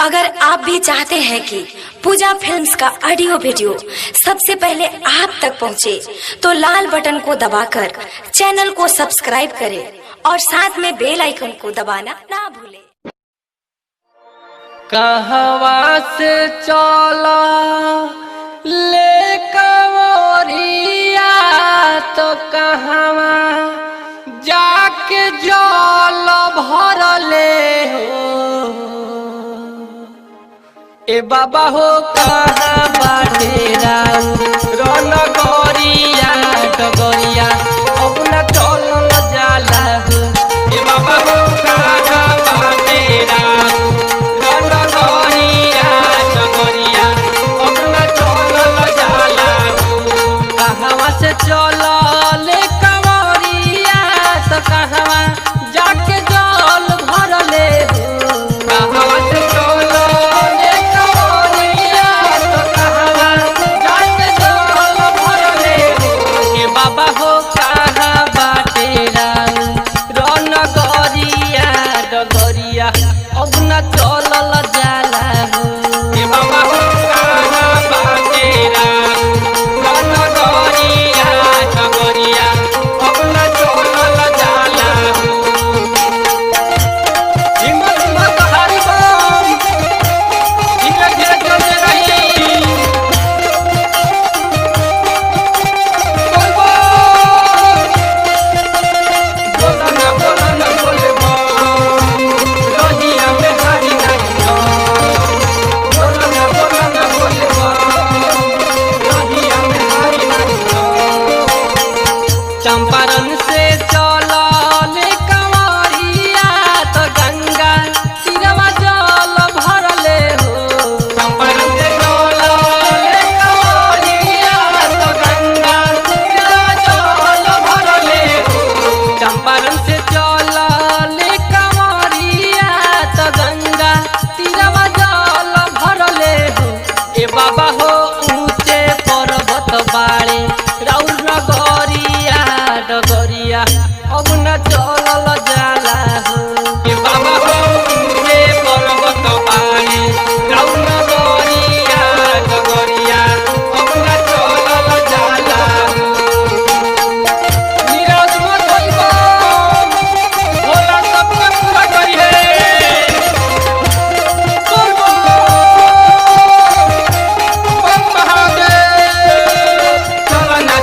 अगर आप भी चाहते हैं कि पूजा फिल्म्स का ऑडियो वीडियो सबसे पहले आप तक पहुंचे, तो लाल बटन को दबाकर चैनल को सब्सक्राइब करें और साथ में बेल आइकन को दबाना ना भूलें। कहवा से चला ले कंवरिया तो कहवा जाके जल भरले हो। ए बाबा हो कहाँ बाटेरा रन गरिया डगरिया अपना चल जाला हो। ए बाबा हो कहाँ बाटेरा रन गरिया डगरिया अपना चल जाला हो। कहवा से चल ले कंवरिया तो कहवा जाके जल भरले हो। कहवा से अब न चलल जाला हो। ए बाबा हो कहाँ बाटेरा रन गरिया डगरिया अब न चलल जाला हो। हिम्मत मत हारी बम धीरे धीरे चलते रही। बोला न बोले चंपारण से चला ले कंवरिया तो गंगा तीरवा जल भरले हो। चंपारण से चला ले कंवरिया तो गंगा तीरवा जल भरले हो। चंपारण से चला ले कंवरिया तो गंगा तीरवा जल भरले हो। ए बाबा हो ऊंचे पर्वत बाड़े राउर नगरिया डगरिया अब न चलल जाला हो। ए बाबा हो ऊंचे पर्वत बाड़े राउर नगरिया डगरिया अब न चलल जाला हो। नीरज मत होइबो भोला सबके पूरा करी है। बोलबो बम महादेव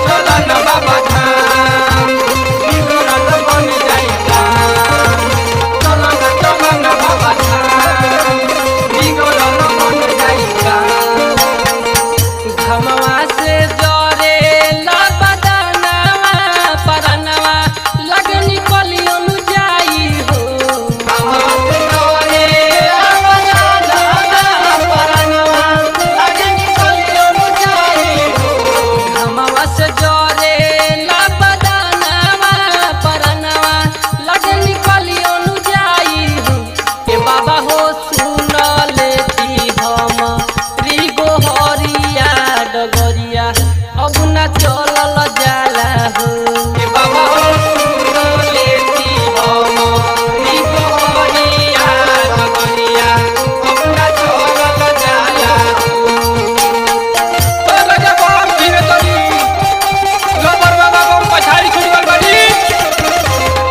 चलन बाबा धाम बिगड़ल बन जाएगा। चलन बाबा धाम बिगड़ल बन जाएगा। घमवा से जरे बदनवा परनवा लगनी कलियन जाई हो। घमवा से जरे बदनवा परनवा लगनी कलियन जाई हो। घमवा से जरे बदनवा परनवा लगनी कलियन जाई हो। ए बाबा हो सुन लेती हम रिगो हरिया डगरिया अब न चलल जाला हो। ए बाबा हो सुन लेती हम रिगो हरिया डगरिया अब न चलल जाला हो। ओ लगे बम धीरे तरी लबर बाबा बम पछाड़ी छुड़ल बड़ी।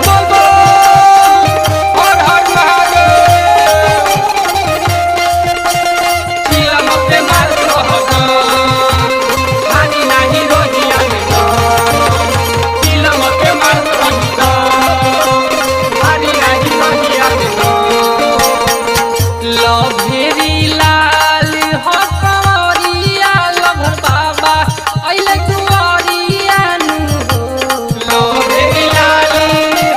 बोल बोल हर हर महादेव चिला मते मार रहत हानि नाही रोहिया में चिला मते मार रहत हानि नाही रोहिया में लभेरी लाल हो कंवरिया लभर बाबा अइले कुंवरिया नु हो। लभेरी लाल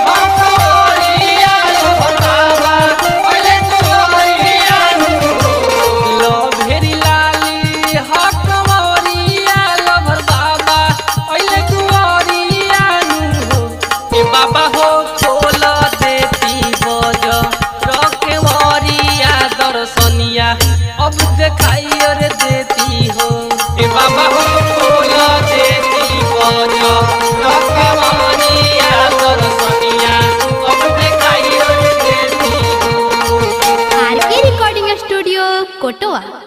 हो कंवरिया लभर बाबा अइले कुंवरिया नु हो। लभेरी लाल हो कंवरिया लभर बाबा अइले कुंवरिया नु हो। ए बाबा हो खोल देती बज रखे वरिया दर्शनिया अब देखाई रे देती हो। ए बाबा हो खोल देती बज रखे वरिया दर्शनिया अब देखाई रे देती हो। आरके रिकॉर्डिंग स्टूडियो कोटवा।